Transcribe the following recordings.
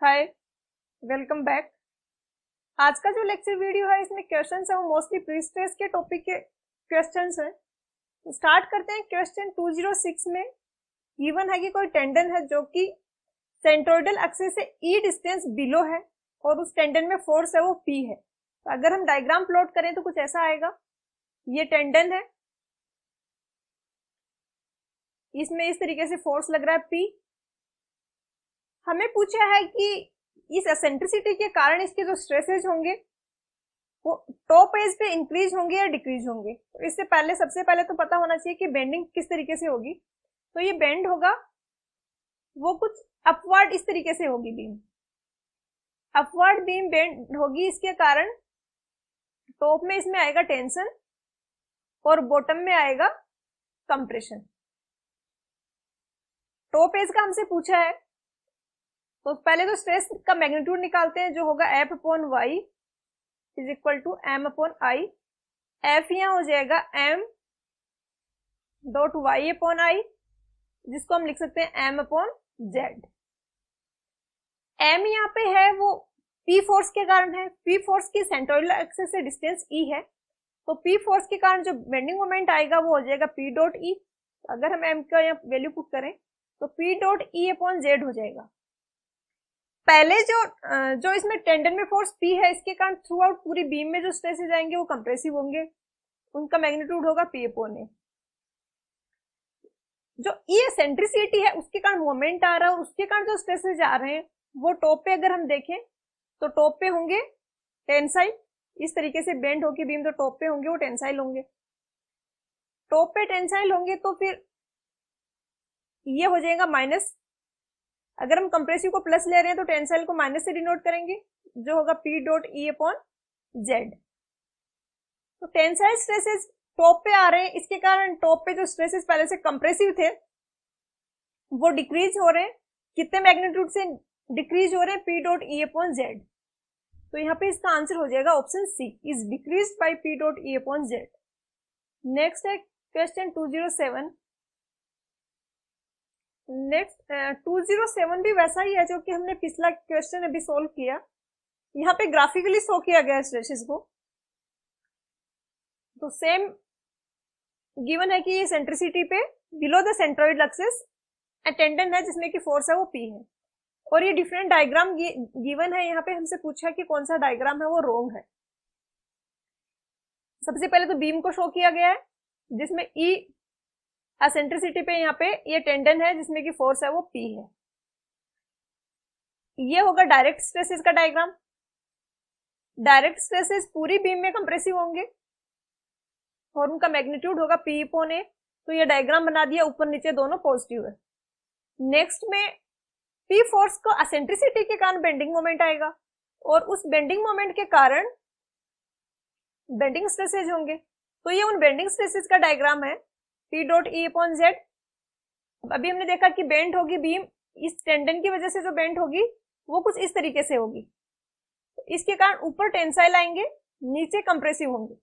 हाय, welcome back. आज का जो लेक्चर वीडियो है इसमें क्वेश्चंस है वो मोस्टली प्री स्ट्रेस के टॉपिक के क्वेश्चंस हैं। तो स्टार्ट करते हैं। क्वेश्चन 206 में गिवन है कि कोई टेंडन है जो कि सेंट्रोइडल एक्सिस से ई डिस्टेंस बिलो है और उस टेंडन में फोर्स है वो पी है। तो अगर हम डायग्राम प्लॉट करें तो कुछ ऐसा आएगा। ये टेंडन है, इसमें इस तरीके से फोर्स लग रहा है पी। हमें पूछा है कि इस एसेंट्रिसिटी के कारण इसके जो स्ट्रेसेज होंगे वो टॉप एज पे इंक्रीज होंगे या डिक्रीज होंगे। तो इससे पहले सबसे पहले तो पता होना चाहिए कि बेंडिंग किस तरीके से होगी। तो ये बेंड होगा वो कुछ अपवर्ड इस तरीके से होगी बीम। अपवर्ड बीम बेंड होगी, इसके कारण टॉप में इसमें आएगा टेंशन और बॉटम में आएगा कंप्रेशन। टॉप एज का हमसे पूछा है तो पहले तो स्ट्रेस का मैग्नीट्यूड निकालते हैं जो होगा F upon Y is equal to M upon I. F यहाँ हो जाएगा M dot Y upon I, जिसको हम लिख सकते हैं M अपॉन जेड। M यहाँ पे है वो P फोर्स के कारण है। P फोर्स की सेंट्रोइडल एक्सिस से डिस्टेंस E है, तो P फोर्स के कारण जो बेंडिंग मोमेंट आएगा वो हो जाएगा P डॉट ई। अगर हम M का यहाँ वैल्यू पुट करें तो P dot E upon Z हो जाएगा। पहले जो इसमें टेंडन में फोर्स P है, इसके कारण थ्रू आउट पूरी बीम में जो स्ट्रेसेस आएंगे वो कंप्रेसिव होंगे, उनका मैग्नीट्यूड होगा P अपॉन ए। जो ई एसेंट्रिसिटी है उसके कारण मोमेंट आ रहा है और उसके कारण जो स्ट्रेसेस आ रहे हैं वो टॉप पे अगर हम देखें तो टॉप पे होंगे टेंसाइल। इस तरीके से बेंड होगी बीम तो टॉप पे होंगे वो टेंसाइल होंगे। टॉप पे टेंसाइल होंगे तो फिर ये हो जाएगा माइनस। अगर हम कंप्रेसिव को प्लस ले रहे हैं तो टेंसाइल को माइनस से डिनोट करेंगे जो होगा P dot E upon Z. तो टेंसाइल स्ट्रेसेस टॉप पे आ रहे हैं, इसके कारण टॉप पे जो स्ट्रेसेस पहले से कंप्रेसिव थे वो डिक्रीज हो रहे हैं। कितने मैग्नीट्यूड से डिक्रीज हो रहे हैं? P dot E upon Z. तो यहाँ पे इसका आंसर हो जाएगा option C, is decrease by P dot E upon Z. Next है क्वेश्चन 207। नेक्स्ट 207 भी वैसा ही है जो कि हमने पिछला क्वेश्चन अभी सोल्व किया। यहाँ पे ग्राफिकली शो किया गया है स्ट्रेसेस को। तो सेम गिवन है कि ये सेंट्रिसिटी पे below the centroid axis tendon है जिसमें कि फोर्स है वो P है। और ये डिफरेंट डायग्राम गिवन है। यहाँ पे हमसे पूछा कि कौन सा डायग्राम है वो रॉन्ग है। सबसे पहले तो बीम को शो किया गया है जिसमें E एसेंट्रिसिटी पे यहाँ पे ये टेंडन है जिसमें कि फोर्स है वो P है। ये होगा डायरेक्ट स्ट्रेसेस का डायग्राम। डायरेक्ट स्ट्रेसेस पूरी बीम में कंप्रेसिव होंगे और उनका मैग्नीट्यूड होगा P अपॉन ए। तो ये डायग्राम बना दिया, ऊपर नीचे दोनों पॉजिटिव है। नेक्स्ट में P फोर्स को एसेंट्रिसिटी के कारण बेंडिंग मोमेंट आएगा और उस बेंडिंग मोमेंट के कारण बेंडिंग स्ट्रेसेज होंगे। तो ये उन बेंडिंग स्ट्रेसेज का डायग्राम है P dot E upon Z. अभी हमने देखा कि बेंड होगी बीम, इस टेंडन की वजह से जो बेंड होगी वो कुछ इस तरीके से होगी। तो इसके कारण ऊपर टेंसाइल आएंगे, नीचे कंप्रेसिव होंगे।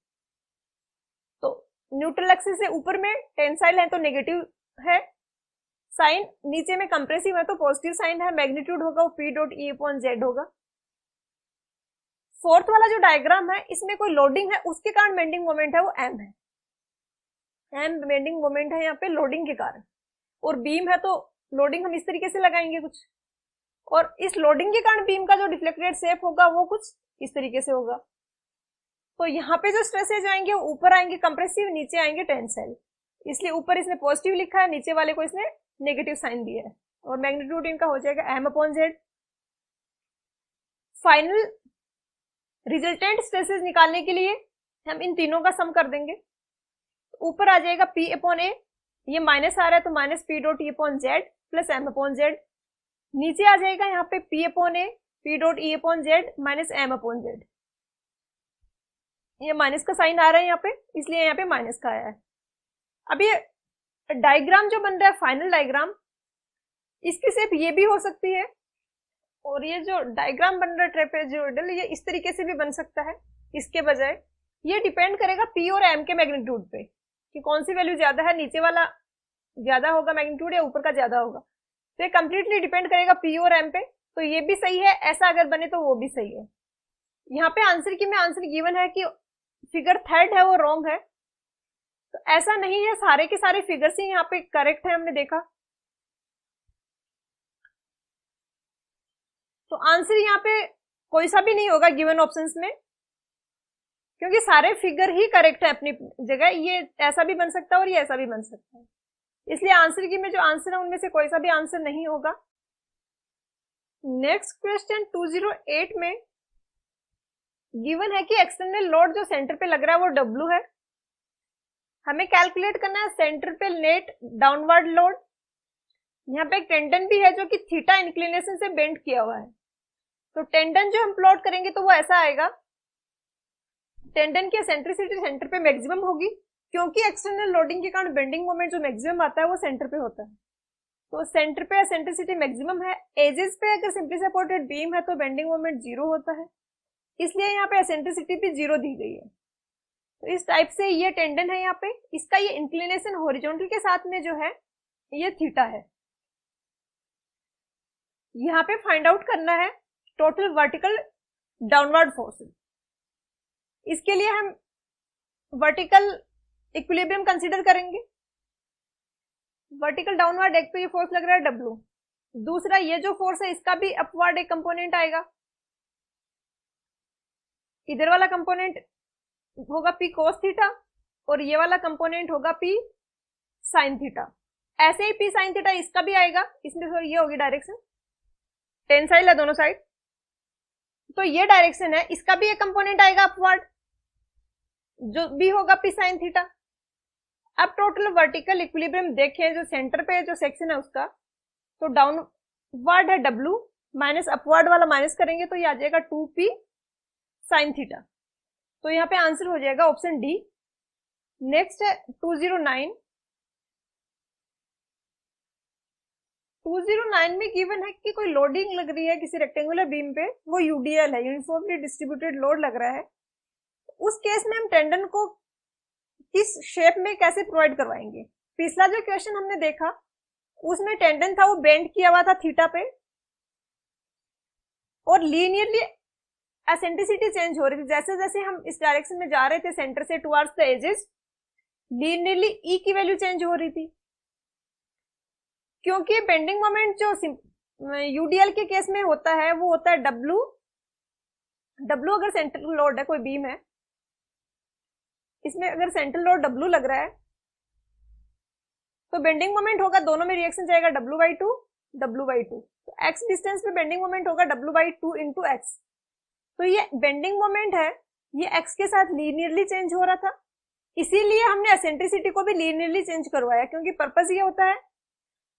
तो न्यूट्रल एक्सिस से ऊपर में टेंसाइल है तो नेगेटिव है साइन, नीचे में कंप्रेसिव है तो पॉजिटिव साइन है। मैग्नीट्यूड होगा वो P dot E upon Z होगा। फोर्थ वाला जो डायग्राम है इसमें कोई लोडिंग है, उसके कारण बेंडिंग मोमेंट है वो M है। M बेंडिंग मोमेंट है यहाँ पे लोडिंग के कारण। और बीम है तो लोडिंग हम इस तरीके से लगाएंगे कुछ, और इस लोडिंग के कारण बीम का जो डिफ्लेक्टेड शेप होगा वो कुछ इस तरीके से होगा। तो यहाँ पे जो स्ट्रेसेज आएंगे वो ऊपर आएंगे कंप्रेसिव, नीचे आएंगे टेंसाइल। इसलिए ऊपर इसने पॉजिटिव लिखा है, नीचे वाले को इसने नेगेटिव साइन दिया है और मैग्नीट्यूड इनका हो जाएगा M upon Z. Final resultant stresses निकालने के लिए हम इन तीनों का सम कर देंगे। ऊपर आ जाएगा P अपॉन ए, ये माइनस आ रहा है तो minus P dot E upon Z plus M upon Z. नीचे आ जाएगा यहाँ पे P अपॉन ए, P dot E upon Z minus M upon Z. ये माइनस का साइन आ रहा है यहाँ पे, इसलिए यहाँ पे माइनस का आया है। अब ये डायग्राम जो बन रहा है फाइनल डायग्राम, इसकी शेप ये भी हो सकती है और ये जो डायग्राम बन रहा है ट्रेपेजोइडल ये इस तरीके से भी बन सकता है इसके बजाय। ये डिपेंड करेगा P और M के मैग्नीट्यूड पे कि कौन सी वैल्यू ज्यादा है, नीचे वाला ज्यादा होगा मैग्नीट्यूड या ऊपर का ज्यादा होगा। तो ये कंप्लीटली डिपेंड करेगा P और M पे। तो ये भी सही है, ऐसा अगर बने तो वो भी सही है। यहाँ पे आंसर की में आंसर गिवन है कि फिगर थर्ड है वो रॉन्ग है, तो ऐसा नहीं है, सारे के सारे फिगर्स ही यहाँ पे करेक्ट है, हमने देखा। तो आंसर यहाँ पे कोई सा भी नहीं होगा गिवन ऑप्शंस में, क्योंकि सारे फिगर ही करेक्ट है अपनी जगह। ये ऐसा भी बन सकता है और ये ऐसा भी बन सकता है, इसलिए आंसर की में जो आंसर है उनमें से कोई सा भी आंसर नहीं होगा। नेक्स्ट क्वेश्चन 208 में गिवन है कि एक्सटर्नल लोड जो सेंटर पे लग रहा है वो W है। हमें कैलकुलेट करना है सेंटर पे नेट डाउनवर्ड लोड। यहाँ पे एक टेंडन भी है जो कि थीटा इंक्लिनेशन से बेंड किया हुआ है, तो टेंडन जो हम प्लॉट करेंगे तो वो ऐसा आएगा। टेंडन की एसेंट्रिसिटी सेंटर पे मैक्सिमम होगी, क्योंकि एक्सटर्नल लोडिंग के कारण बेंडिंग मोमेंट जो मैक्सिमम आता है वो सेंटर पे होता है, तो सेंटर पे एसेंट्रिसिटी मैक्सिमम है। एजेस पे अगर सिंपली सपोर्टेड बीम है तो बेंडिंग मोमेंट 0 होता है, इसलिए यहाँ पे एसेंट्रिसिटी भी 0 दी गई है। तो इस टाइप से ये टेंडन है, यहाँ पे इसका ये इंक्लिनेशन हॉरिजॉन्टल के साथ में जो है ये थीटा है। यहाँ पे फाइंड आउट करना है टोटल वर्टिकल डाउनवर्ड फोर्स। इसके लिए हम वर्टिकल इक्विलिब्रियम कंसीडर करेंगे। वर्टिकल डाउनवर्ड एक तो ये फोर्स लग रहा है W, दूसरा ये जो फोर्स है इसका भी अपवर्ड एक कंपोनेंट आएगा। इधर वाला कंपोनेंट होगा P cos थीटा और ये वाला कंपोनेंट होगा P sin थीटा। ऐसे ही P sin थीटा इसका भी आएगा, इसमें सॉरी ये होगी डायरेक्शन, टेंसाइल है दोनों साइड, तो ये डायरेक्शन है, इसका भी एक कंपोनेंट आएगा अपवर्ड जो भी होगा P sin थीटा। अब टोटल वर्टिकल इक्विलिब्रियम देखें, जो सेंटर पे जो सेक्शन है उसका, तो डाउनवर्ड है W माइनस अपवर्ड वाला माइनस करेंगे तो ये आ जाएगा 2P sin थीटा। तो यहाँ पे आंसर हो जाएगा ऑप्शन डी। नेक्स्ट है 209। 209 में गिवन है कि कोई लोडिंग लग रही है किसी रेक्टेंगुलर बीम पे, वो यूडीएल है, यूनिफॉर्मली डिस्ट्रीब्यूटेड लोड लग रहा है। उस केस में हम टेंडन को किस शेप में कैसे प्रोवाइड करवाएंगे? पिछला जो क्वेश्चन हमने देखा उसमें टेंडन था वो बेंड किया हुआ था थीटा पे और लीनियरली एसेंट्रिसिटी चेंज हो रही थी। जैसे जैसे हम इस डायरेक्शन में जा रहे थे सेंटर से टुवर्ड्स द एजेस, लीनियरली ई की वैल्यू चेंज हो रही थी, क्योंकि बेंडिंग मोमेंट जो यूडीएल के केस में होता है वो होता है W। W अगर सेंट्रल लोड है, कोई बीम है, इसमें अगर सेंट्रल लोड W लग रहा है तो बेंडिंग मोमेंट होगा, दोनों में रिएक्शन जाएगा W/2 W/2, तो x डिस्टेंस पे बेंडिंग मोमेंट होगा W/2 इंटू एक्स। तो ये बेंडिंग मोमेंट है, ये x के साथ लीनियरली चेंज हो रहा था, इसीलिए हमने एसेंट्रिसिटी को भी लीनियरली चेंज करवाया, क्योंकि पर्पस ये होता है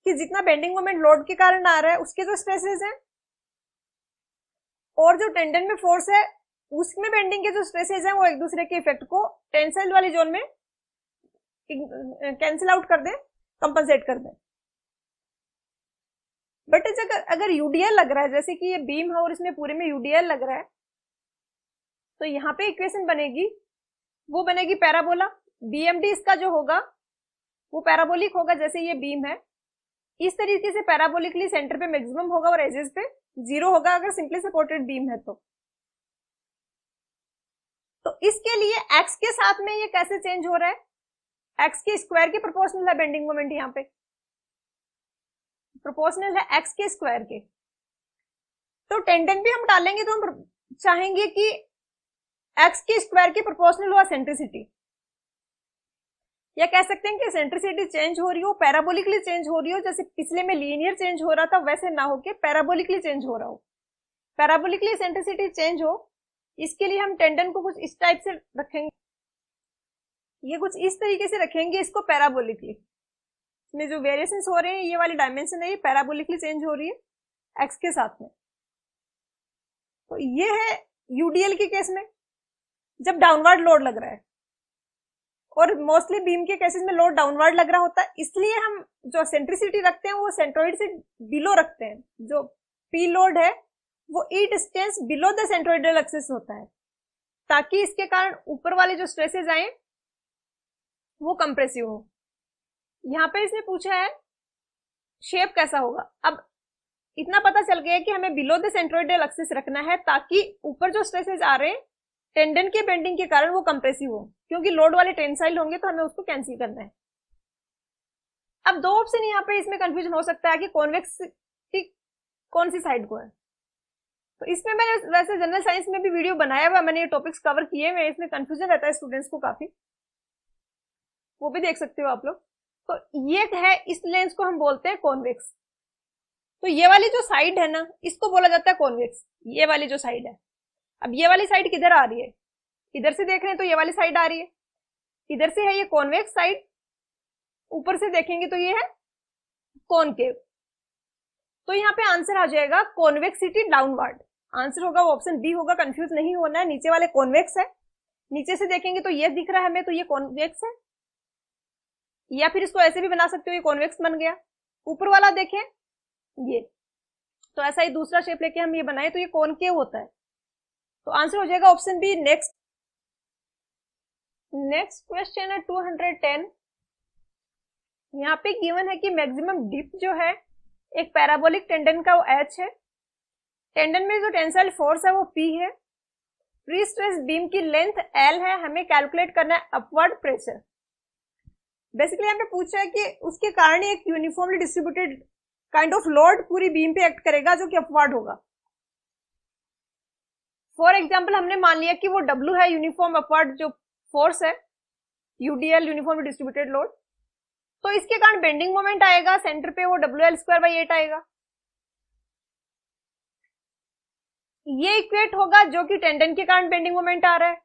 कि जितना बेंडिंग मोमेंट लोड के कारण आ रहा है उसके जो स्ट्रेसेस हैं और जो टेंडन में फोर्स है उसमें बेंडिंग के जो स्ट्रेसेस हैं वो एक दूसरे के इफेक्ट को टेंसाइल वाली जोन में कैंसिल आउट कर दें, कंपनसेट कर दें। बट अगर यूडीएल लग रहा है, जैसे कि ये बीम है और इसमें पूरे में यूडीएल लग रहा है, तो यहाँ पे इक्वेशन बनेगी, वो बनेगी पैराबोला। बीएमडी इसका जो होगा वो पैराबोलिक होगा, जैसे ये बीम है इस तरीके से पैराबोलिकली सेंटर पे मैक्सिमम होगा और एजेस पे 0 होगा अगर सिंपली सपोर्टेड बीम है तो इसके लिए x के साथ में ये कैसे चेंज हो रहा है? x के स्क्वायर के प्रोपोर्शनल है बेंडिंग मोमेंट, यहाँ पे प्रोपोर्शनल है x के स्क्वायर के, तो टेंडन भी हम डालेंगे तो हम चाहेंगे कि x के स्क्वायर के प्रोपोर्शनल हो एसेंट्रिसिटी, या कह सकते हैं कि एसेंट्रिसिटी चेंज हो रही हो, पैराबोलिकली चेंज हो रही हो, जैसे पिछले में लीनियर चेंज हो रहा था वैसे ना हो के पैराबोलिकली चेंज हो रहा हो। पैराबोलिकली एसेंट्रिसिटी चेंज हो, इसके लिए हम टेंडन को कुछ इस टाइप से रखेंगे, ये कुछ इस तरीके से रखेंगे इसको पैराबोलिकली। इसमें जो वेरिएशंस हो रहे हैं ये वाली डायमेंशन है ये पैराबोलिकली चेंज हो रही है एक्स के साथ में। तो ये है यूडीएल के केस में जब डाउनवर्ड लोड लग रहा है, और मोस्टली बीम के केसेस में लोड डाउनवर्ड लग रहा होता है, इसलिए हम जो सेंट्रिसिटी रखते हैं वो सेंट्रोइड से बिलो रखते हैं। जो पी लोड है वो e distance below the centroidal axis होता है, ताकि इसके कारण ऊपर वाले जो स्ट्रेसेस आए वो कंप्रेसिव हो। यहाँ पे इसने पूछा है शेप कैसा होगा। अब इतना पता चल गया कि हमें बिलो द सेंट्रोइडल एक्सिस रखना है ताकि ऊपर जो स्ट्रेसेस आ रहे हैं टेंडन के बेंडिंग के कारण वो कंप्रेसिव हो, क्योंकि लोड वाले टेंसाइल होंगे तो हमें उसको कैंसिल करना है। अब दो ऑप्शन यहाँ पे इसमें कंफ्यूजन हो सकता है कि कॉन्वेक्स की कौन सी साइड को है। तो इसमें मैंने वैसे जनरल साइंस में भी वीडियो बनाया हुआ, मैंने ये टॉपिक्स कवर किए हुए, इसमें कंफ्यूजन रहता है स्टूडेंट्स को काफी, वो भी देख सकते हो आप लोग। तो ये है, इस लेंस को हम बोलते हैं कॉन्वेक्स। तो ये वाली जो साइड है ना, इसको बोला जाता है कॉन्वेक्स, ये वाली जो साइड है। अब ये वाली साइड किधर आ रही है, इधर से देख रहे हैं तो ये वाली साइड आ रही है, इधर से है ये कॉन्वेक्स साइड, ऊपर से देखेंगे तो ये है कॉनकेव। तो यहाँ पे आंसर आ जाएगा कॉन्वेक्सिटी डाउनवर्ड, आंसर होगा वो ऑप्शन बी होगा, कंफ्यूज नहीं होना है। नीचे वाले कॉन्वेक्स है, नीचे से देखेंगे तो ये दिख रहा है हमें, तो ये कॉन्वेक्स है, या फिर इसको ऐसे भी बना सकते हो, ये कॉन्वेक्स बन गया। ऊपर वाला देखें ये, तो ऐसा ही दूसरा शेप लेके हम ये बनाए तो ये कॉनकेव होता है। तो आंसर हो जाएगा ऑप्शन बी। नेक्स्ट क्वेश्चन है 210। यहाँ पे गिवन है कि मैक्सिमम डिप जो है एक पैराबोलिक टेंडन का वो एच है, टेंडन में जो टेंसाइल फोर्स है वो पी है, प्री स्ट्रेस बीम की लेंथ एल है, हमें कैलकुलेट करना है अपवर्ड प्रेशर। बेसिकली यहाँ पे पूछा है कि उसके कारण एक uniformly distributed kind of load पूरी बीम पे एक्ट करेगा जो कि अपवर्ड होगा। फॉर एग्जाम्पल हमने मान लिया कि वो W है, यूनिफॉर्म अपवर्ड जो फोर्स है, यूडीएल यूनिफॉर्मली डिस्ट्रीब्यूटेड लोड, तो इसके कारण बेंडिंग मोमेंट आएगा सेंटर पे, वो WL²/8 आएगा। ये इक्वेट होगा जो कि टेंडन के कारण बेंडिंग मोमेंट आ रहा है,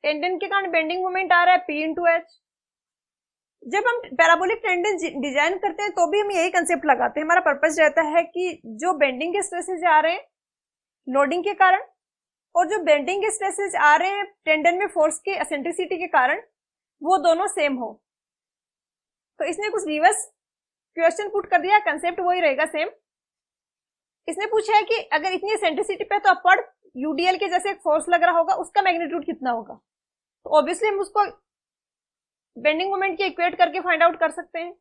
टेंडन के कारण बेंडिंग मोमेंट आ रहा है P/H। जब हम पैराबोलिक टेंडन डिजाइन करते हैं तो भी हम यही कंसेप्ट लगाते हैं, हमारा पर्पस रहता है कि जो बेंडिंग के स्ट्रेसेस आ रहे हैं लोडिंग के कारण, और जो बेंडिंग के स्ट्रेसेस आ रहे हैं टेंडन में फोर्स के एसेंट्रिसिटी के कारण, वो दोनों सेम हो। तो इसने कुछ रिवर्स क्वेश्चन पुट कर दिया, कंसेप्ट वही रहेगा सेम। इसने पूछा है कि अगर इतनी एसेंट्रिसिटी पे तो अपवर्ड यूडीएल के जैसे एक फोर्स लग रहा होगा, उसका मैग्नीट्यूड कितना होगा। तो ऑब्वियसली हम उसको बेंडिंग मोमेंट के इक्वेट करके फाइंड आउट कर सकते हैं।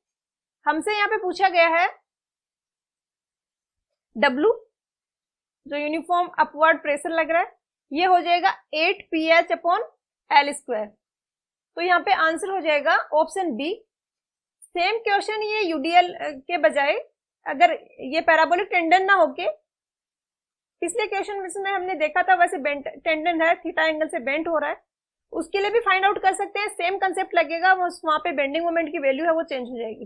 हमसे यहाँ पे पूछा गया है W, जो यूनिफॉर्म अपवर्ड प्रेशर लग रहा है, ये हो जाएगा 8pH/L²। तो यहाँ पे आंसर हो जाएगा ऑप्शन बी। सेम क्वेश्चन ये यूडीएल के बजाय, अगर ये पैराबोलिक टेंडन ना होके पिछले क्वेश्चन में हमने देखा था वैसे टेंडन है, थीटा एंगल से बेंट हो रहा है, उसके लिए भी फाइंड आउट कर सकते हैं, सेम कंसेप्ट लगेगा, वहां पे बेंडिंग मोमेंट की वैल्यू है वो चेंज हो जाएगी।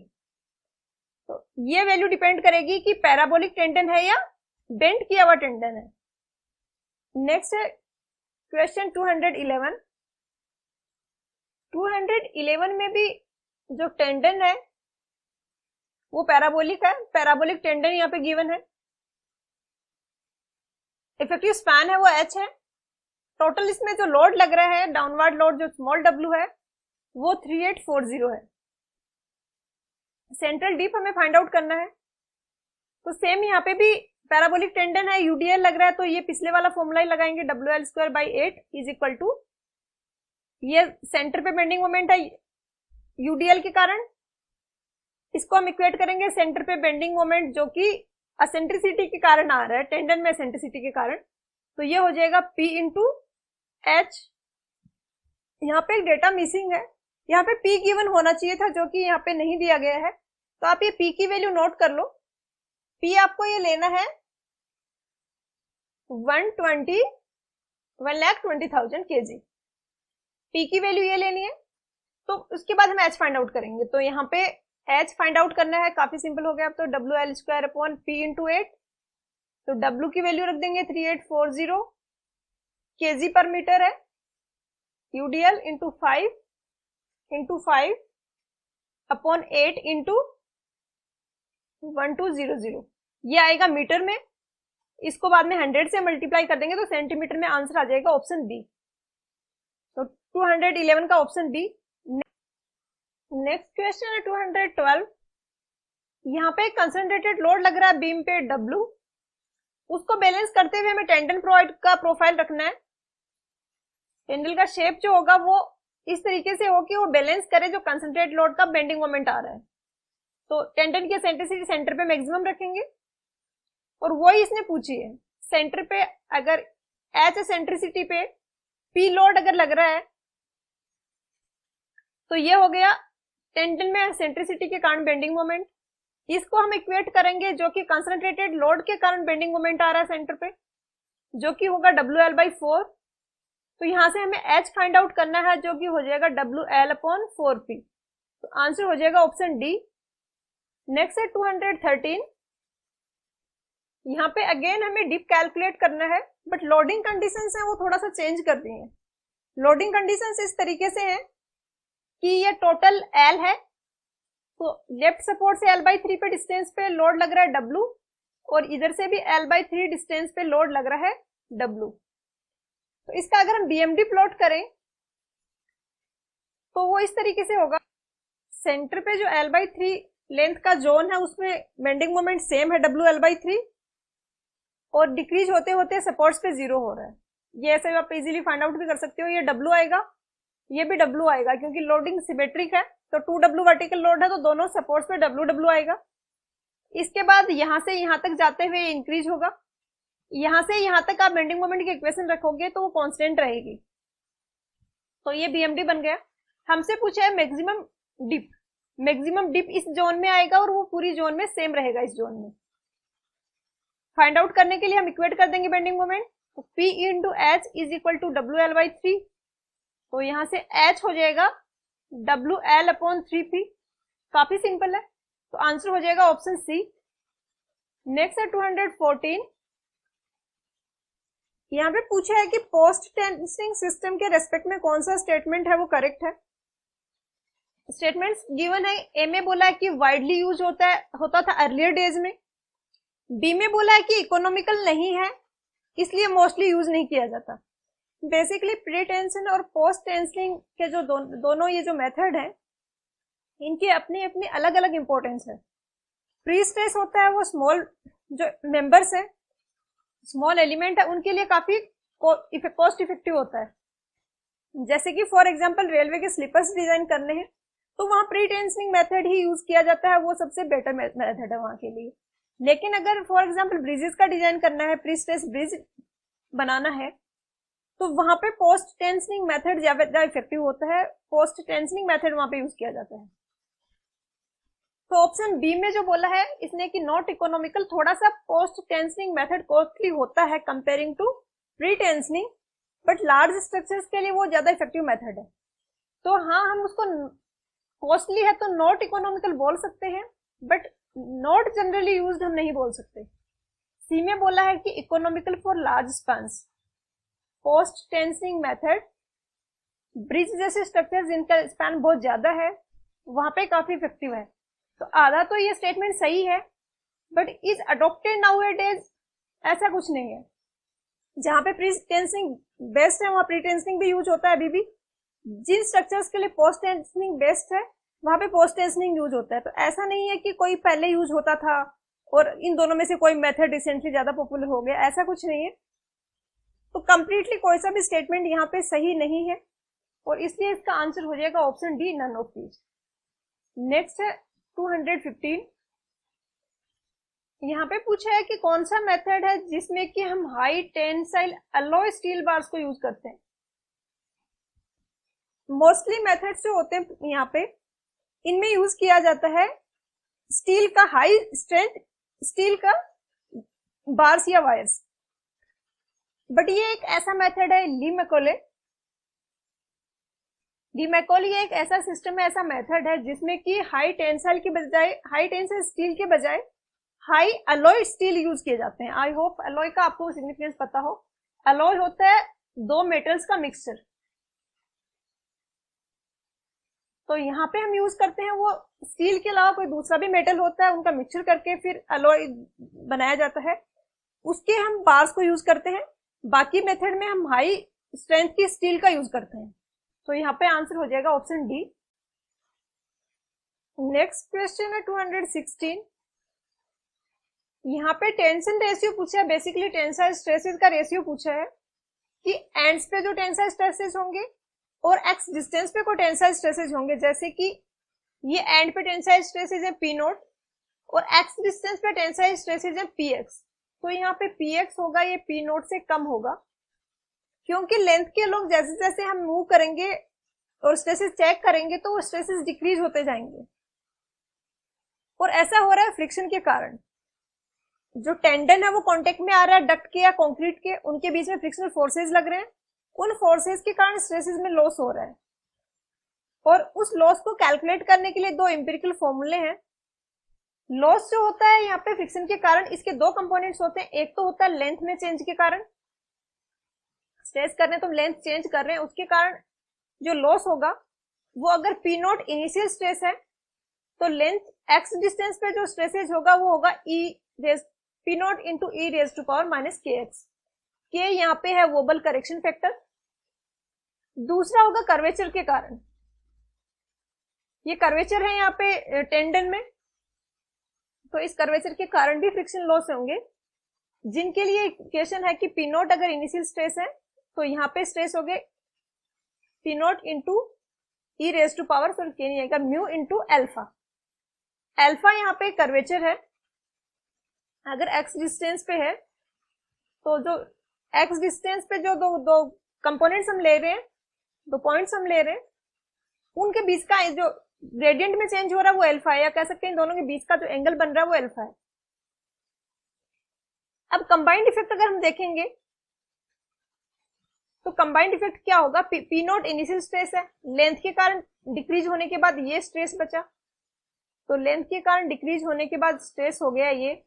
तो ये वैल्यू डिपेंड करेगी कि पैराबोलिक टेंडन है या बेंट किया हुआ टेंडन है। नेक्स्ट है क्वेश्चन 211। 211 में भी जो टेंडन है वो पैराबोलिक है, पैराबोलिक टेंडन यहाँ पे गिवन है, इफेक्टिव स्पैन है वो h है, टोटल इसमें जो लोड लग रहा है डाउनवर्ड लोड जो स्मॉल w है वो 3840 है। सेंट्रल डीप हमें फाइंड आउट करना है। तो सेम यहाँ पे भी पैराबोलिक टेंडन है, यूडीएल लग रहा है, तो ये पिछले वाला फॉर्मूला ही लगाएंगे, WL²/8 इज इक्वल टू, ये सेंटर पे बेंडिंग मोमेंट है यूडीएल के कारण, इसको हम इक्वेट करेंगे सेंटर पे बेंडिंग मोमेंट जो कि एसेंट्रिसिटी के कारण आ रहा है, टेंडन में एसेंट्रिसिटी के कारण, तो ये हो जाएगा P/H। यहाँ पे एक डेटा मिसिंग है, यहाँ पे P गिवन होना चाहिए था जो कि यहाँ पे नहीं दिया गया है, तो आप ये P की वैल्यू नोट कर लो। P आपको ये लेना है 1,20,000 kg, P की वैल्यू ये लेनी है। तो उसके बाद हम H फाइंड आउट करेंगे, तो यहाँ पे H फाइंड आउट करना है, काफी सिंपल हो गया अब तो, WL²/P/8, तो W की वैल्यू रख देंगे 3840 kg पर मीटर है, UDL इंटू 5/8 इंटू 1200, ये आएगा मीटर में, इसको बाद में 100 से मल्टीप्लाई कर देंगे तो सेंटीमीटर में आंसर आ जाएगा ऑप्शन बी। तो 211 का ऑप्शन बी। नेक्स्ट क्वेश्चन है 212। यहाँ पे कंसंट्रेटेड लोड लग रहा है बीम पे W, उसको बैलेंस करते हुए हमें टेंडन प्रोवाइड का प्रोफाइल रखना है। टेंडन का शेप जो होगा वो इस तरीके से हो कि वो बैलेंस करे जो कंसंट्रेटेड लोड का बेंडिंग मोमेंट आ रहा है। तो टेंडन की एसेंट्रिसिटी सेंटर पे मैक्सिमम रखेंगे और वो ही इसने पूछी है। सेंटर पे अगर एच सेंट्रिसिटी पे पी लोड अगर लग रहा है तो ये हो गया टेंडन में सेंट्रिसिटी के कारण बेंडिंग मोमेंट। इसको हम इक्वेट करेंगे जो कि कंसंट्रेटेड लोड के कारण बेंडिंग मोमेंट आ रहा है सेंटर पे, जो कि होगा WL/4। तो यहां से हमें H फाइंड आउट करना है जो कि हो जाएगा WL/4P। तो आंसर हो जाएगा ऑप्शन डी। नेक्स्ट है 213। यहाँ पे अगेन हमें डिप कैलकुलेट करना है, बट लोडिंग कंडीशंस है वो थोड़ा सा चेंज कर दी है। लोडिंग कंडीशंस इस तरीके से है कि ये टोटल L है, तो लेफ्ट सपोर्ट से L/3 पे डिस्टेंस पे लोड लग रहा है W, और इधर से भी L/3 डिस्टेंस पे लोड लग रहा है W। तो इसका अगर हम BMD प्लॉट करें तो वो इस तरीके से होगा। सेंटर पे जो L/3 लेंथ का जोन है उसमें बेंडिंग मोमेंट सेम है WL/3, और डिक्रीज होते होते सपोर्ट्स पे 0 हो रहा है। ये ऐसे आप इजीली फाइंड आउट भी कर सकते हो। ये W आएगा, ये भी W आएगा, क्योंकि लोडिंग सिमेट्रिक है, तो 2W वर्टिकल लोड है तो दोनों सपोर्ट्स पे W आएगा। इसके बाद यहां से यहां तक जाते हुए इंक्रीज होगा। यहां से यहां तक आप बेंडिंग मोमेंट की इक्वेशन रखोगे तो वो कांस्टेंट रहेगी। तो ये BMD बन गया। हमसे पूछा है मैक्सिमम डिप। मैक्सिमम डिप इस जोन में आएगा और वो पूरी जोन में सेम रहेगा। इस जोन में फाइंड आउट करने के लिए हम इक्वेट कर देंगे बेंडिंग मोमेंट। तो P into H is equal to WL/3। तो यहां से H हो जाएगा WL/3P। काफी सिंपल है, तो आंसर हो जाएगा ऑप्शन सी। नेक्स्ट है 214। यहाँ पे पूछा है कि पोस्ट टेंसिंग सिस्टम के रेस्पेक्ट में कौन सा स्टेटमेंट है वो करेक्ट है। स्टेटमेंट्स गिवन है। ए में बोला है कि वाइडली यूज होता था अर्लियर डेज में। बी में बोला है कि इकोनॉमिकल नहीं है इसलिए मोस्टली यूज नहीं किया जाता। बेसिकली प्री टेंशन और पोस्ट टेंसिंग के जो दोनों ये जो मेथड है इनकी अपनी अपनी अलग अलग इंपॉर्टेंस है। प्री स्ट्रेस होता है वो स्मॉल जो मेंबर्स है, स्मॉल एलिमेंट है, उनके लिए काफी कॉस्ट इफेक्टिव होता है। जैसे कि फॉर एग्जांपल रेलवे के स्लीपर्स डिजाइन करने हैं तो वहां प्री टेंसिंग मेथड ही यूज किया जाता है, वो सबसे बेटर मेथड है वहां के लिए। लेकिन अगर फॉर एग्जांपल ब्रिजेस का डिजाइन करना है, प्री स्ट्रेस ब्रिज बनाना है, तो वहां पे पोस्ट टेंसिंग मेथड ज्यादा इफेक्टिव होता है। पोस्ट टेंसिंग मेथड वहां पे यूज किया जाता है। तो ऑप्शन बी में जो बोला है इसने कि नॉट इकोनॉमिकल, थोड़ा सा पोस्ट टेंसिंग मेथड कॉस्टली होता है comparing to pre tensing, but large structures के लिए वो ज्यादा इफेक्टिव मेथड है। तो हाँ, हम उसको कॉस्टली है तो नॉट इकोनॉमिकल बोल सकते हैं, बट नॉट जनरली यूज्ड हम नहीं बोल सकते। सी में बोला है कि economical for large spans. Post tensing method bridge जैसे स्ट्रक्चर जिनका स्पैन बहुत ज्यादा है वहां पे काफी इफेक्टिव है। तो आधा तो ये स्टेटमेंट सही है, बट इज अडॉप्टेड नाउअडेज ऐसा कुछ नहीं है। जहां पे प्री टेंसिंग बेस्ट है वहां प्री टेंसिंग भी यूज होता है अभी भी। जिन स्ट्रक्चर्स के लिए पोस्ट टेंसिंग बेस्ट है वहां पे पोस्ट टेंसिंग यूज होता है। तो ऐसा नहीं है कि कोई पहले यूज होता था और इन दोनों में से कोई मेथड रिसेंटली ज्यादा पॉपुलर हो गया, ऐसा कुछ नहीं है। तो कंप्लीटली कोई सा भी स्टेटमेंट यहाँ पे सही नहीं है और इसलिए इसका आंसर हो जाएगा option D, none of these. Next है 215। यहाँ पे पूछा है कि कौन सा मेथड है जिसमें कि हम high tensile alloy steel bars को यूज करते हैं। मोस्टली मेथड्स जो होते हैं यहाँ पे इनमें यूज किया जाता है स्टील का हाई स्ट्रेंथ स्टील का बार्स या वायर्स। बट ये एक ऐसा मेथड है ली मैकॉले ये एक ऐसा सिस्टम है, ऐसा मेथड है जिसमें कि हाई टेंसाइल स्टील के बजाय हाई अलॉय स्टील यूज किए जाते हैं। आई होप अलॉय का आपको सिग्निफिकेंस पता हो। अलॉय होता है दो मेटल्स का मिक्सचर। तो यहाँ पे हम यूज करते हैं वो स्टील के अलावा कोई दूसरा भी मेटल होता है, उनका मिक्सचर करके फिर अलॉय बनाया जाता है, उसके हम बार्स को यूज करते हैं। बाकी मेथड में हम हाई स्ट्रेंथ की स्टील का यूज करते हैं। तो यहाँ पे आंसर हो जाएगा ऑप्शन डी। नेक्स्ट क्वेश्चन है 216। यहाँ पे टेंशन रेशियो पूछा है, बेसिकली टेंसाइल स्ट्रेसेस का रेशियो पूछा है कि एंड्स पे जो टेंसाइल स्ट्रेसेस होंगे और एक्स डिस्टेंस पे कोई टेंसाइल स्ट्रेसेस होंगे। जैसे कि ये एंड पे टेंसाइल स्ट्रेसेस है P0 और एक्स डिस्टेंस पे टेंसाइल स्ट्रेसेस है PX। तो यहाँ पे px होगा ये p नोट से कम होगा, क्योंकि लेंथ के लोग जैसे जैसे हम मूव करेंगे और स्ट्रेसेस चेक करेंगे तो वो स्ट्रेसेस डिक्रीज होते जाएंगे। और ऐसा हो रहा है फ्रिक्शन के कारण। जो टेंडन है वो कांटेक्ट में आ रहा है डक्ट के या कंक्रीट के, उनके बीच में फ्रिक्शनल फोर्सेस लग रहे हैं, उन फोर्सेस के कारण स्ट्रेसेस में लॉस हो रहा है। और उस लॉस को कैलकुलेट करने के लिए दो एम्पिरिकल फॉर्मूले हैं। लॉस जो होता है यहाँ पे फ्रिक्शन के कारण, इसके दो कंपोनेंट्स होते हैं। एक तो होता है लेंथ में चेंज के कारण, स्ट्रेस कर रहे हैं तो लेंथ चेंज कर रहे हैं, उसके कारण जो लॉस होगा वो अगर पी नॉट इनिशियल स्ट्रेस है तो लेंथ एक्स डिस्टेंस पे जो स्ट्रेसेज होगा वो होगा e raise P naught into E raise to power minus K x. के यहाँ पे है वोबल करेक्शन फैक्टर। दूसरा होगा कर्वेचर के कारण। ये कर्वेचर है यहाँ पे टेंडन में, तो इस कर्वेचर के कारण भी फ्रिक्शन लॉस होंगे, जिनके लिए इक्वेशन है कि पी नॉट अगर इनिशियल स्ट्रेस है तो यहाँ पे स्ट्रेस हो गए P naught into E raise to power, sorry के नहीं आएगा, म्यू इंटू अल्फा। अल्फा यहाँ पे कर्वेचर है, अगर एक्स डिस्टेंस पे है तो जो एक्स डिस्टेंस पे जो दो कंपोनेंट्स हम ले रहे हैं, दो पॉइंट्स हम ले रहे हैं, उनके बीच का जो ग्रेडियंट में चेंज हो रहा है वो अल्फा है, या कह सकते हैं इन दोनों के बीच का जो एंगल बन रहा है वो अल्फा है। अब कंबाइंड इफेक्ट अगर हम देखेंगे तो कंबाइंड इफेक्ट क्या होगा, पी नॉट इनिशियल स्ट्रेस है, लेंथ के कारण डिक्रीज होने के बाद ये स्ट्रेस बचा, तो लेंथ के कारण डिक्रीज होने के बाद स्ट्रेस हो गया, ये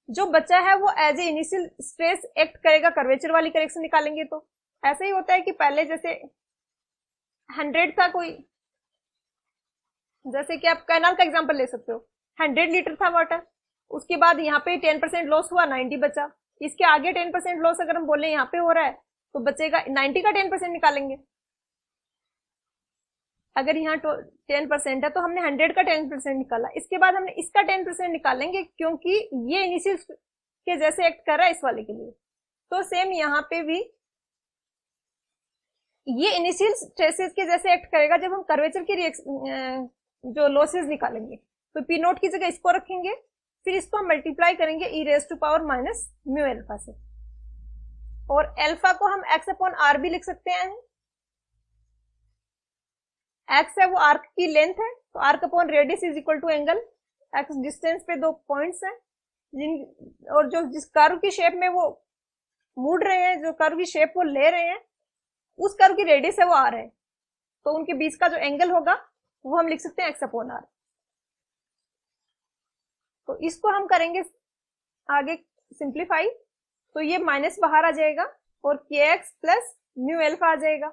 जो बचा है वो as a initial stress act करेगा, कर्वेचर वाली करेक्शन निकालेंगे तो ऐसा ही होता है कि पहले जैसे 100 था कोई, जैसे कि आप कैनाल का एग्जांपल ले सकते हो, 100 लीटर था वाटर, उसके बाद यहाँ पे 10% लॉस हुआ, 90 बचा। इसके आगे 10% लॉस अगर हम बोले यहाँ पे हो रहा है तो बचेगा 90 का 10% निकालेंगे। अगर यहाँ 10% है तो हमने 100 का 10% निकाला, इसके बाद हमने इसका 10% निकालेंगे क्योंकि ये इनिशियल के जैसे एक्ट कर रहा है इस वाले के लिए। तो सेम यहाँ पे भी ये इनिशियल स्ट्रेसेस के जैसे एक्ट करेगा जब हम कर्वेचर की जो लॉसेस निकालेंगे। तो पी नोट की जगह इसको रखेंगे, फिर इसको हम मल्टीप्लाई करेंगे e raise to power minus mu alpha से, और अल्फा को हम एक्स अपॉन आर भी लिख सकते हैं। एक्स है वो आर्क की लेंथ है, तो arc upon radius is equal to angle. X distance पे दो पॉइंट्स हैं जिन, और जो जिस कर्व की शेप में वो मुड़ रहे हैं, जो कर्व की शेप वो ले रहे हैं, उस कर्व की रेडियस है वो आर है, तो उनके बीच का जो एंगल होगा वो हम लिख सकते हैं एक्स अपॉन आर। तो इसको हम करेंगे आगे सिंप्लीफाई, तो ये माइनस बाहर आ जाएगा और के एक्स प्लस म्यू अल्फा आ जाएगा।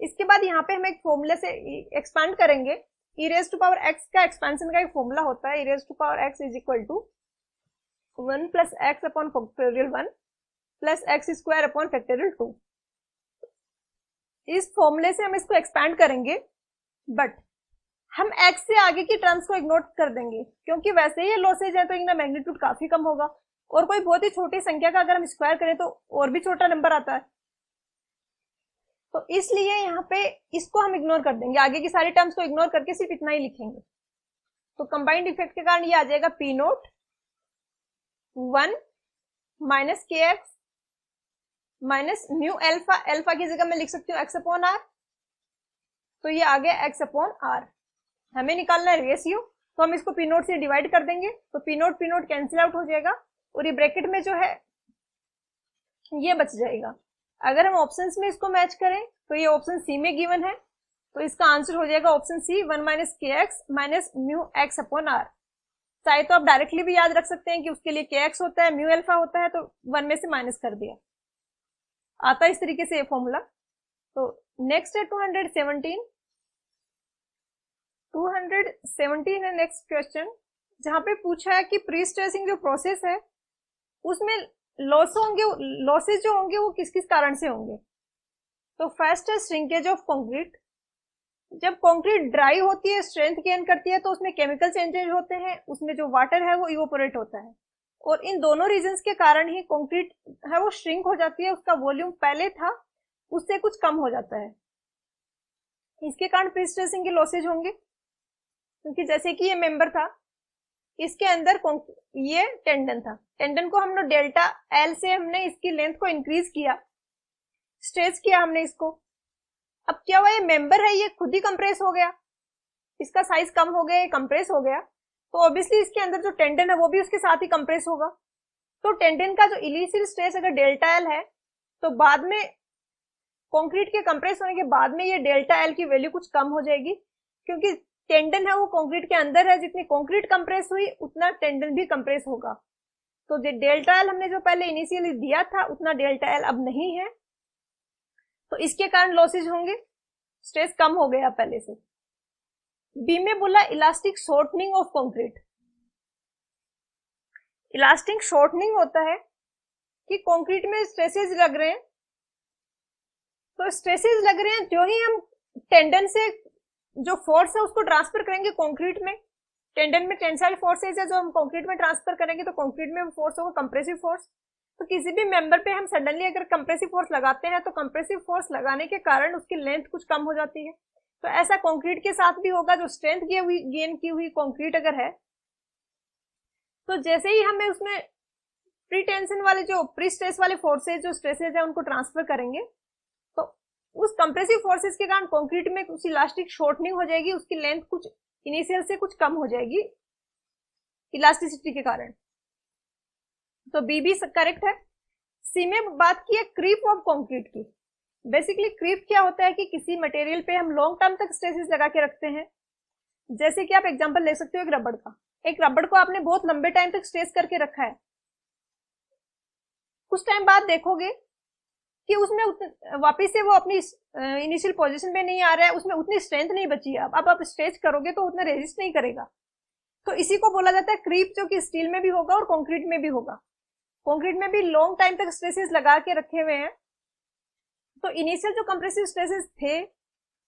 इसके बाद यहाँ पे हम एक फॉर्मूले से एक्सपांड करेंगे। E raise to power x का एक्सपेंशन का एक फॉर्मूला होता है, e raise to power x is equal to 1 plus x upon factorial 1 plus x square upon factorial 2। इस फॉर्मूले से हम इसको एक्सपैंड करेंगे, बट हम x से आगे की टर्म्स को इग्नोर कर देंगे क्योंकि वैसे ही ये लॉसेज है तो इनका मैग्नीट्यूड काफी कम होगा, और कोई बहुत ही छोटी संख्या का अगर हम स्क्वायर करें तो और भी छोटा नंबर आता है, तो इसलिए यहाँ पे इसको हम इग्नोर कर देंगे, आगे की सारी टर्म्स को इग्नोर करके सिर्फ इतना ही लिखेंगे। तो कंबाइंड इफेक्ट के कारण ये आ जाएगा P note 1 minus K X minus mu alpha, alpha की जगह मैं लिख सकती हूँ एक्स अपॉन आर, तो ये आ गया एक्स अपॉन आर। हमें निकालना है रेशियो, तो हम इसको पी नोट से डिवाइड कर देंगे, तो पी नोट कैंसिल आउट हो जाएगा और ये ब्रैकेट में जो है ये बच जाएगा। अगर हम ऑप्शंस में इसको मैच करें तो ये ऑप्शन सी में गिवन है, तो इसका आंसर हो जाएगा option C 1 minus K X minus mu X upon R. चाहे तो आप डायरेक्टली भी याद रख सकते हैं कि उसके लिए के एक्स होता है, म्यू अल्फा होता है, तो 1 में से माइनस कर दिया, आता है इस तरीके से ये फॉर्मूला। तो नेक्स्ट है 217 है नेक्स्ट क्वेश्चन, जहां पे पूछा है कि प्री स्ट्रेसिंग जो प्रोसेस है उसमें लॉसेस जो होंगे वो किस किस कारण से होंगे। तो फर्स्ट है श्रिंकेज ऑफ कंक्रीट। जब कंक्रीट ड्राई होती है, स्ट्रेंथ गेन करती है, तो उसमें केमिकल चेंजेस होते हैं, उसमें जो वाटर है वो इवोपोरेट होता है, और इन दोनों रीजंस के कारण ही कंक्रीट है वो श्रिंक हो जाती है, उसका वॉल्यूम पहले था उससे कुछ कम हो जाता है। इसके कारण प्री स्ट्रेसिंग के लॉसेज होंगे, क्योंकि जैसे कि ये मेंबर था, इसके अंदर ये टेंडन था, टेंडन को हमने डेल्टा एल से हमने इसकी लेंथ को इंक्रीज किया, स्ट्रेच किया हमने इसको। अब क्या हुआ, ये मेंबर है ये खुद ही कंप्रेस हो गया, इसका साइज कम हो गया, ये कंप्रेस हो गया, तो ऑब्वियसली इसके अंदर जो टेंडन है वो भी उसके साथ ही कंप्रेस होगा। तो टेंडन का जो इनिशियल स्ट्रेस अगर डेल्टा एल है तो बाद में कंक्रीट के कंप्रेस होने के बाद में ये डेल्टा एल की वैल्यू कुछ कम हो जाएगी, क्योंकि टेंडन है वो कंक्रीट के अंदर है, जितनी कंक्रीट कंप्रेस हुई उतना टेंडन भी कंप्रेस होगा। तो जो डेल्टा एल हमने जो पहले इनिशियली दिया था उतना डेल्टा एल अब नहीं है, तो इसके कारण लॉसेज होंगे, स्ट्रेस कम हो गया पहले से। बी में बोला elastic shortening of concrete. Elastic shortening होता है कि कंक्रीट में स्ट्रेसेस लग रहे हैं, तो स्ट्रेसेस लग रहे हैं, जो ही हम टेंडन से जो फोर्स है उसको ट्रांसफर करेंगे कंक्रीट में, टेंडन में टेंसाइल फोर्सेज है जो हम कंक्रीट में ट्रांसफर करेंगे तो कंक्रीट में फोर्स होगा कंप्रेसिव फोर्स। तो किसी भी मेंबर पे हम सडनली अगर कंप्रेसिव फोर्स लगाते हैं तो कंप्रेसिव फोर्स लगाने के कारण उसकी लेंथ कुछ कम हो जाती है। तो ऐसा कंक्रीट के साथ भी होगा, जो स्ट्रेंथ गेन की हुई कंक्रीट अगर है तो जैसे ही हमें उसमें प्री टेंशन वाले जो प्री स्ट्रेस वाले फोर्सेज जो स्ट्रेसेज है उनको ट्रांसफर करेंगे तो उस कंप्रेसिव फोर्सेस के कारण कंक्रीट में कुछ इलास्टिक शॉर्टनिंग हो जाएगी, उसकी लेंथ कुछ इनिशियल से कुछ कम हो जाएगी इलास्टिसिटी के कारण। तो बी भी करेक्ट है। सी में बात की है क्रीप ऑफ कंक्रीट की। बेसिकली क्रीप क्या होता है कि किसी मटेरियल पे हम लॉन्ग टर्म तक स्ट्रेसेस लगा के रखते हैं, जैसे कि आप एग्जांपल ले सकते हो एक रबड़ का, एक रबड़ को आपने बहुत लंबे टाइम तक स्ट्रेस करके रखा है, कुछ टाइम बाद देखोगे कि उसमें वापस से वो अपनी इनिशियल पोजीशन पे नहीं आ रहा है, उसमें उतनी स्ट्रेंथ नहीं बची है, अब आप स्ट्रेच करोगे तो उतना रेजिस्ट नहीं करेगा। तो इसी को बोला जाता है क्रीप, जो कि स्टील में भी होगा और कंक्रीट में भी होगा। कंक्रीट में भी लॉन्ग टाइम तक स्ट्रेसेस लगा के रखे हुए हैं, तो इनिशियल जो कंप्रेसिव स्ट्रेसेस थे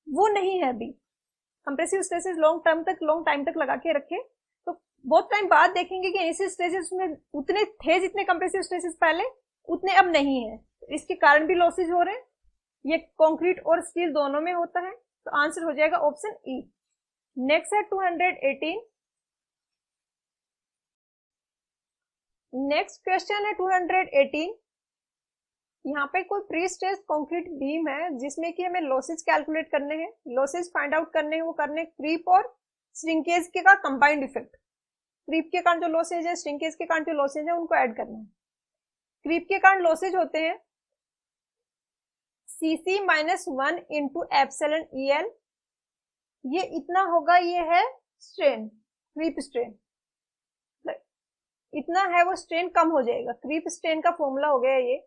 वो नहीं है अभी, कंप्रेसिव स्ट्रेसेस लॉन्ग टाइम तक लगा के रखे तो बहुत टाइम बाद देखेंगे कि इनिशियल स्ट्रेसेस में उतने थे जितने कंप्रेसिव स्ट्रेसेस पहले उतने अब नहीं है, इसके कारण भी लॉसेज हो रहे हैं। ये कंक्रीट और स्टील दोनों में होता है, तो आंसर हो जाएगा ऑप्शन ई। नेक्स्ट है 218। नेक्स्ट क्वेश्चन है 218। यहाँ पे कोई प्री स्ट्रेस्ड कंक्रीट बीम है जिसमें कि हमें लॉसेज कैलकुलेट करने हैं, लॉसेज फाइंड आउट करने हैं, वो करने क्रीप और श्रिंकेज के का कंबाइंड इफेक्ट। क्रीप के कारण जो लॉसेज है, श्रिंकेज के कारण जो लॉसेज है, उनको ऐड करना है। क्रीप के कारण लॉसेज होते हैं CC minus 1 into epsilon EL, ये इतना होगा, ये है स्ट्रेन, क्रीप स्ट्रेन इतना है, वो स्ट्रेन कम हो जाएगा, क्रीप स्ट्रेन का फॉर्मूला हो गया ये।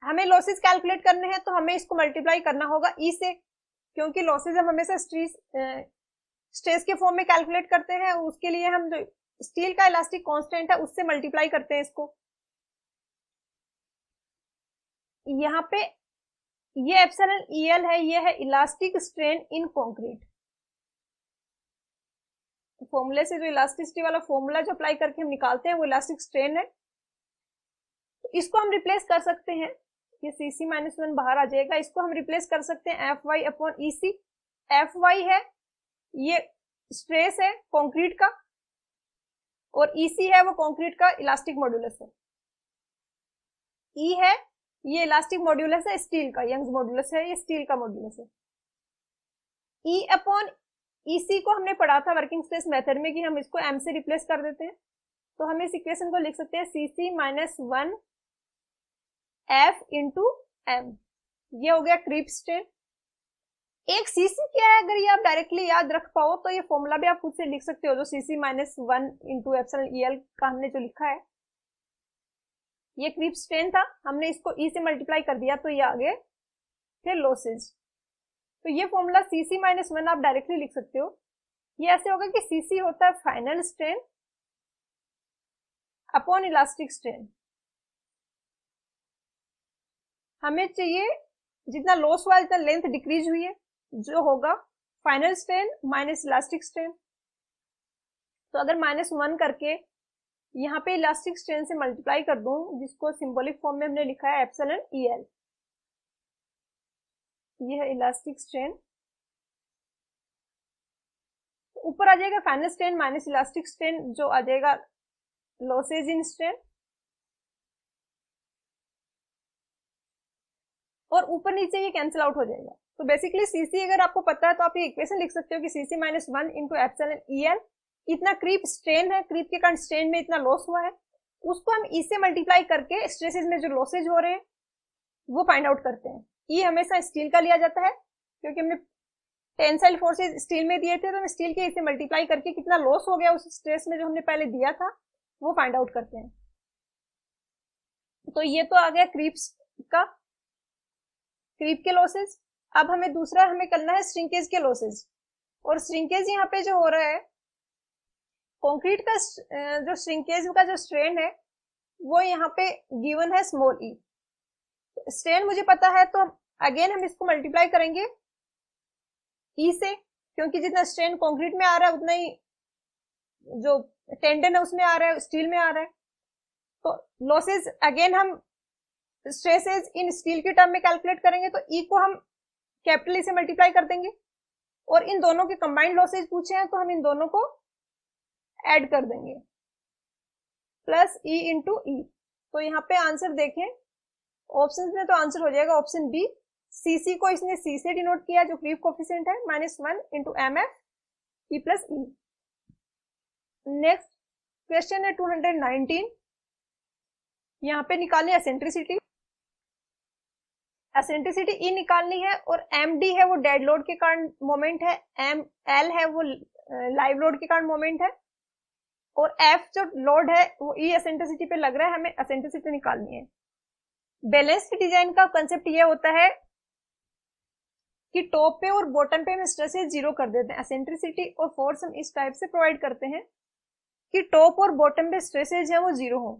हमें लॉसेज कैलकुलेट करने हैं तो हमें इसको मल्टीप्लाई करना होगा ई से, क्योंकि लॉसेज हम हमेशा स्ट्रेस के फॉर्म में कैलकुलेट करते हैं, उसके लिए हम जो स्टील का इलास्टिक कांस्टेंट है उससे मल्टीप्लाई करते हैं इसको। यहाँ पे ये एप्सिलॉन EL है, ये है इलास्टिक स्ट्रेन इन कंक्रीट। फॉर्मूले से जो इलास्टिसिटी वाला फॉर्मूला जो अप्लाई करके हम निकालते हैं वो इलास्टिक स्ट्रेन है, तो इसको हम रिप्लेस कर सकते हैं, ये सीसी माइनस 1 बाहर आ जाएगा, इसको हम रिप्लेस कर सकते हैं FY अपॉन EC। FY है ये स्ट्रेस है कंक्रीट का और EC है वो कंक्रीट का इलास्टिक मॉड्यूलस है, E है ये इलास्टिक मॉड्यूलस है स्टील का, यंग्स मॉड्यूलस है ये स्टील का मॉड्यूलस है। E अपॉन EC को हमने पढ़ा था वर्किंग स्ट्रेस मेथड में कि हम इसको M से रिप्लेस कर देते हैं, तो हम इस इक्वेशन को लिख सकते हैं CC minus 1 F into M, ये हो गया क्रीप स्ट्रेन। एक CC क्या है, अगर ये आप डायरेक्टली याद रख पाओ तो ये फॉर्मूला भी आप खुद से लिख सकते हो, जो CC minus 1 into epsilon EL का हमने जो लिखा है, ये क्रीप स्ट्रेन था, हमने इसको E से मल्टीप्लाई कर दिया तो ये आ गए फिर लॉसेज। तो ये फॉर्मूला CC माइनस 1 आप डायरेक्टली लिख सकते हो, ये ऐसे होगा कि CC होता है final strain upon elastic strain. हमें चाहिए जितना लॉस हुआ जितना लेंथ डिक्रीज हुई है, जो होगा final strain minus elastic strain. तो अगर -1 करके यहाँ पे इलास्टिक स्ट्रेन से मल्टीप्लाई कर दूं, जिसको सिंबॉलिक फॉर्म में हमने लिखा है एप्सिलॉन EL, ये है इलास्टिक स्ट्रेन, ऊपर आ जाएगा final strain minus elastic strain, जो आ जाएगा लॉसेज इन स्ट्रेन, और ऊपर नीचे ये कैंसिल आउट हो जाएगा। तो बेसिकली सीसी अगर आपको पता है तो आप ये इक्वेशन लिख सकते हो कि CC minus 1 into epsilon EL, इतना क्रीप स्ट्रेन है, क्रीप के कारण स्ट्रेन में इतना लॉस हुआ है, उसको हम ई से मल्टीप्लाई करके स्ट्रेसेस में जो लॉसेज हो रहे हैं वो फाइंड आउट करते हैं। ई हमेशा स्टील का लिया जाता है क्योंकि हमने टेंसाइल फोर्सेज स्टील में दिए थे, तो हम स्टील के इसे मल्टीप्लाई करके कितना लॉस हो गया उस स्ट्रेस में जो हमने पहले दिया था वो फाइंड आउट करते हैं। तो ये तो आ गया क्रीप्स का, क्रीप के लॉसेज। अब हमें दूसरा हमें करना है श्रिंकेज के लॉसेज, और श्रिंकेज यहाँ पे जो हो रहा है कंक्रीट का जो श्रिंकेज का जो स्ट्रेन है वो यहाँ पे गिवन है स्मॉल ई। स्ट्रेन मुझे पता है तो अगेन हम इसको मल्टीप्लाई करेंगे ई से, क्योंकि जितना स्ट्रेन कंक्रीट में आ रहा है उतना ही जो टेंडन है उसमें आ रहा है, स्टील में आ रहा है। तो लॉसेज अगेन हम स्ट्रेसेज इन स्टील के टर्म में कैलकुलेट करेंगे, तो ई को हम कैपिटल ई से मल्टीप्लाई कर देंगे, और इन दोनों के कंबाइंड लॉसेज पूछे हैं तो हम इन दोनों को ऐड कर देंगे प्लस ई इंटू ई। तो यहाँ पे आंसर देखें ऑप्शन में तो आंसर हो जाएगा ऑप्शन बी। सीसी को इसने सी से डिनोट किया जो क्रीप कोफिशिएंट है, -1 into M F E plus E. Next question है 219, यहाँ पे निकालनी है एसेंट्रिसिटी। एसेंट्रिसिटी ई निकालनी है, और एम डी है वो डेड लोड के कारण मोमेंट है, एम एल है वो लाइव लोड के कारण मोमेंट है, और एफ जो लोड है वो ई एसेंट्रिसिटी पे लग रहा है, हमें एसेंट्रिसिटी निकालनी है। बैलेंस्ड डिजाइन का कंसेप्ट ये होता है कि टॉप पे और बॉटम पे हम स्ट्रेसेस जीरो कर देते हैं। एसेंट्रिसिटी और फोर्स हम इस टाइप से प्रोवाइड करते हैं कि टॉप और बॉटम पे स्ट्रेसेस हैं वो जीरो हो।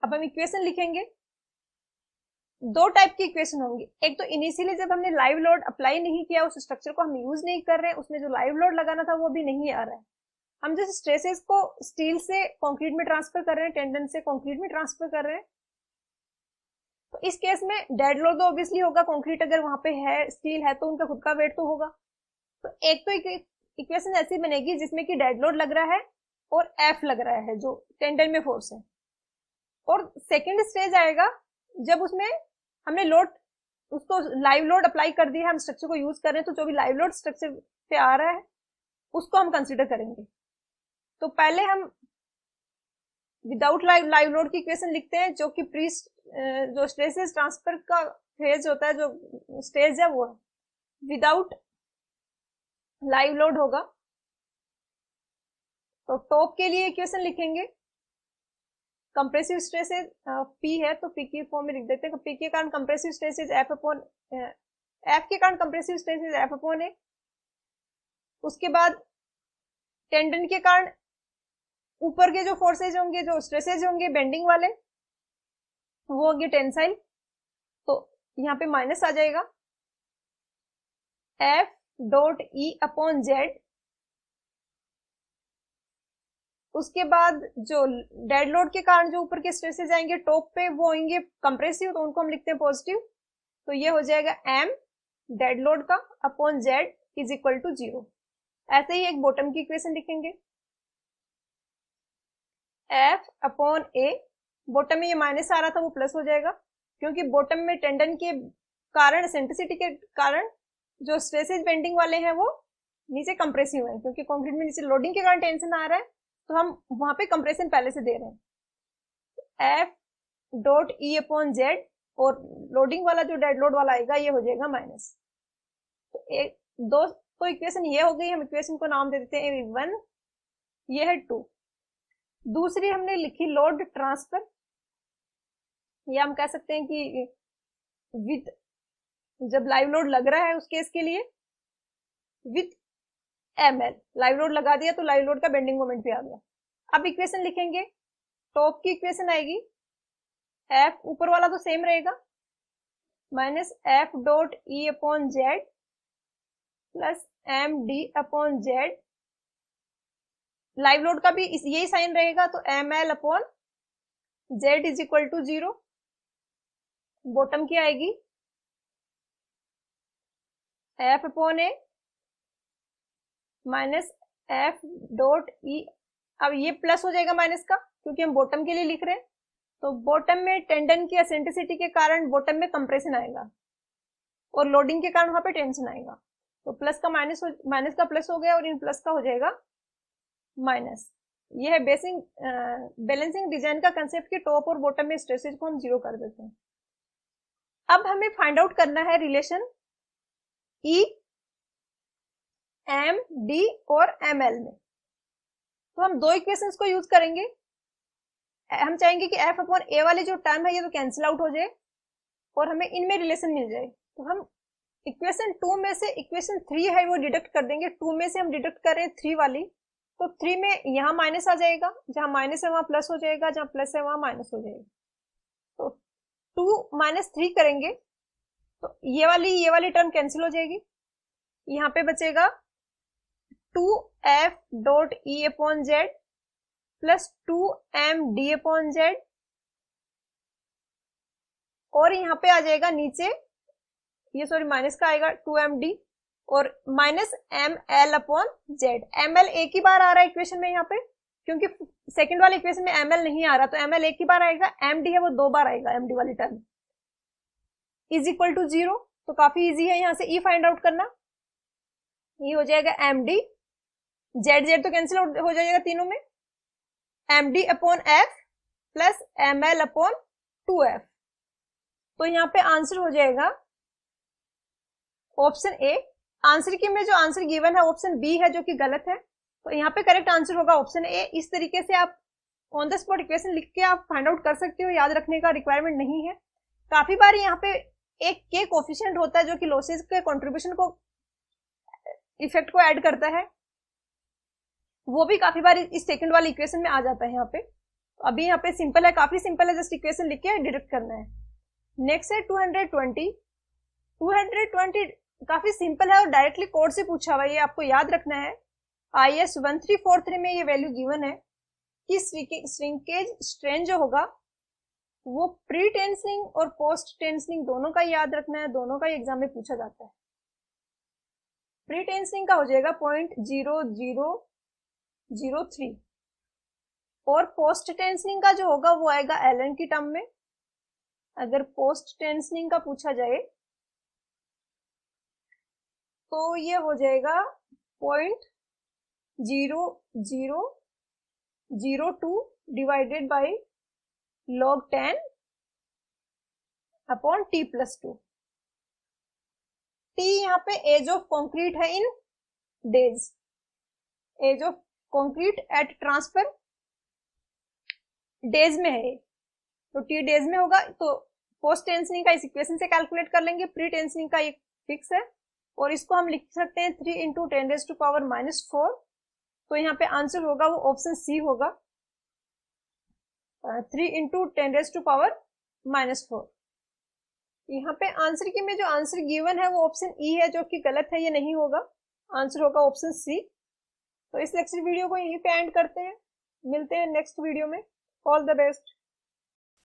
अब हम इक्वेशन लिखेंगे, दो टाइप की इक्वेशन होंगी। एक तो इनिशियली जब हमने लाइव लोड अप्लाई नहीं किया, उस स्ट्रक्चर को हम यूज नहीं कर रहे हैं, उसमें जो लाइव लोड लगाना था वो भी नहीं आ रहा है, हम जैसे स्ट्रेसेस को स्टील से कंक्रीट में ट्रांसफर कर रहे हैं, टेंडन से कंक्रीट में ट्रांसफर कर रहे हैं। तो इस केस में डेड लोड तो ऑब्वियसली होगा, कंक्रीट अगर वहां पे है, स्टील है तो उनका खुद का वेट तो होगा। तो एक तो इक्वेशन ऐसी बनेगी जिसमें कि डेड लोड लग रहा है और एफ लग रहा है जो टेंडन में फोर्स है, और सेकेंड स्टेज आएगा जब उसमें हमने लोड उसको लाइव लोड अप्लाई कर दिया है, हम स्ट्रक्चर को यूज कर रहे हैं, तो जो भी लाइव लोड स्ट्रक्चर पे आ रहा है उसको हम कंसिडर करेंगे। तो पहले हम विदाउट लाइव लोड की इक्वेशन लिखते हैं, जो कि प्री जो स्ट्रेसेस ट्रांसफर का फेज होता है, जो स्टेज है वो विदाउट लाइव लोड होगा। तो टॉप के लिए इक्वेशन लिखेंगे, कंप्रेसिव स्ट्रेसेस पी है तो पी की फॉर्म में लिख देते हैं। पी के कारण compressive stresses F upon F के कारण कंप्रेसिव स्ट्रेसेस एफ अपॉन है। उसके बाद टेंडन के कारण ऊपर के जो फोर्सेज होंगे, जो स्ट्रेसेज होंगे बेंडिंग वाले, वो होंगे टेंसाइल, तो यहाँ पे माइनस आ जाएगा F dot E upon Z. उसके बाद जो डेड लोड के कारण जो ऊपर के स्ट्रेसेज आएंगे टॉप पे वो होंगे कंप्रेसिव, तो उनको हम लिखते हैं पॉजिटिव। तो ये हो जाएगा एम डेड लोड का upon Z is equal to 0। ऐसे ही एक बॉटम की इक्वेशन लिखेंगे, एफ अपॉन ए, बॉटम में ये माइनस आ रहा था वो प्लस हो जाएगा, क्योंकि बॉटम में टेंडन के कारण, एसेंट्रिसिटी के कारण जो स्ट्रेसेज बेंडिंग वाले हैं वो नीचे कंप्रेसिव है, क्योंकि कंक्रीट में नीचे लोडिंग के कारण टेंशन आ रहा है, तो हम वहां पे कंप्रेशन पहले से दे रहे हैं। F dot E upon Z, और लोडिंग वाला जो डेड लोड वाला आएगा ये हो जाएगा माइनस। तो एक दो तो इक्वेशन ये हो गई, हम इक्वेशन को नाम दे देते हैं 1, ये है 2। दूसरी हमने लिखी लोड ट्रांसफर, या हम कह सकते हैं कि विद जब लाइव लोड लग रहा है उस केस के लिए with M L, live load लगा दिया तो लाइव लोड का बेंडिंग मोमेंट भी आ गया। अब इक्वेशन लिखेंगे, टॉप की इक्वेशन आएगी एफ ऊपर वाला तो सेम रहेगा, minus F dot E upon Z plus M D upon Z, live load का भी यही साइन रहेगा, तो M L upon Z is equal to 0। Bottom की आएगी F upon A minus F dot E. अब ये प्लस हो जाएगा माइनस का, क्योंकि हम बॉटम के लिए लिख रहे हैं, तो बॉटम में टेंडन की एसेंट्रिसिटी के कारण बॉटम में कंप्रेशन आएगा और लोडिंग के कारण वहां पे टेंशन आएगा। तो प्लस का माइनस का प्लस हो गया और इन प्लस का हो जाएगा माइनस। ये है बैलेंसिंग डिजाइन का कंसेप्ट कि टॉप और बॉटम में स्ट्रेसेज को हम जीरो कर देते हैं। अब हमें फाइंड आउट करना है रिलेशन ई, एम, डी और एम एल में। तो हम दो इक्वेशंस को यूज करेंगे। हम चाहेंगे कि एफ अपॉन ए वाली जो टर्म है ये तो कैंसिल आउट हो जाए और हमें इनमें रिलेशन मिल जाए। तो हम इक्वेशन 2 में से इक्वेशन 3 है वो डिडक्ट कर देंगे। 2 में से हम डिडक्ट करें 3 वाली, तो 3 में यहाँ माइनस आ जाएगा, जहां माइनस है वहां प्लस हो जाएगा, जहां प्लस है वहां माइनस हो जाएगा। तो 2 माइनस 3 करेंगे तो ये वाली टर्म कैंसिल हो जाएगी। यहाँ पे बचेगा 2f dot E upon Z plus 2m D upon Z, और यहाँ पे आ जाएगा नीचे ये माइनस का आएगा 2md और minus ml upon Z. ml एक ही बार आ रहा है इक्वेशन में यहाँ पे, क्योंकि सेकंड वाले इक्वेशन में ml नहीं आ रहा, तो ml एक ही बार आएगा, md है वो 2 बार आएगा, md वाली टर्म इज इक्वल टू 0। तो काफी इजी है यहाँ से ई फाइंड आउट करना। ये हो जाएगा md, जेड तो कैंसिल हो जाएगा तीनों में, md upon f plus ml upon 2f। तो यहाँ पे आंसर हो जाएगा ऑप्शन ए। आंसर की में जो आंसर गिवन है ऑप्शन बी है, जो कि गलत है। तो यहाँ पे करेक्ट आंसर होगा ऑप्शन ए। इस तरीके से आप ऑन द स्पॉट इक्वेशन लिख के आप फाइंड आउट कर सकते हो, याद रखने का रिक्वायरमेंट नहीं है। काफी बार यहाँ पे एक के कोफिशिएंट होता है जो कि लॉसेस के कंट्रीब्यूशन को इफेक्ट को ऐड करता है, वो भी काफी बार इस सेकंड वाली इक्वेशन में आ जाता है यहाँ पे। तो अभी यहाँ पे सिंपल है, काफी सिंपल है, जस्ट इक्वेशन लिख के डिडक्ट करना है। नेक्स्ट है 220 काफी सिंपल है और डायरेक्टली कोड से पूछा हुआ है, ये आपको याद रखना है। IS 1343 में ये वैल्यू गिवन है कि श्रिंकेज स्ट्रेन जो होगा वो प्री टेंसिंग और पोस्ट टेंसिंग दोनों का याद रखना है, दोनों का एग्जाम में पूछा जाता है। प्री टेंसिंग का हो जाएगा 0.0003 और पोस्ट टेंसिंग का जो होगा वो आएगा एलन की टर्म में। अगर पोस्ट टेंसिंग का पूछा जाए तो ये हो जाएगा 0.0002 divided by log 10 upon t plus 2। t यहाँ पे एज ऑफ कॉन्क्रीट है in days, age of concrete at transfer days में है, तो t डेज में होगा। तो पोस्ट टेंसिंग का इस इक्वेशन से कैलकुलेट कर लेंगे, प्री टेंसिंग का एक फिक्स है और इसको हम लिख सकते हैं 3 इंटू 10⁻⁻⁴। तो यहाँ पे आंसर होगा वो ऑप्शन सी होगा, 3 इंटू 10⁻⁻⁴। यहाँ पे आंसर की में जो आंसर गिवन है वो ऑप्शन ई है, जो कि गलत है, ये नहीं होगा, आंसर होगा ऑप्शन सी। तो इस लेक्चर वीडियो को यहीं पे एंड करते हैं, मिलते हैं नेक्स्ट वीडियो में। All the best.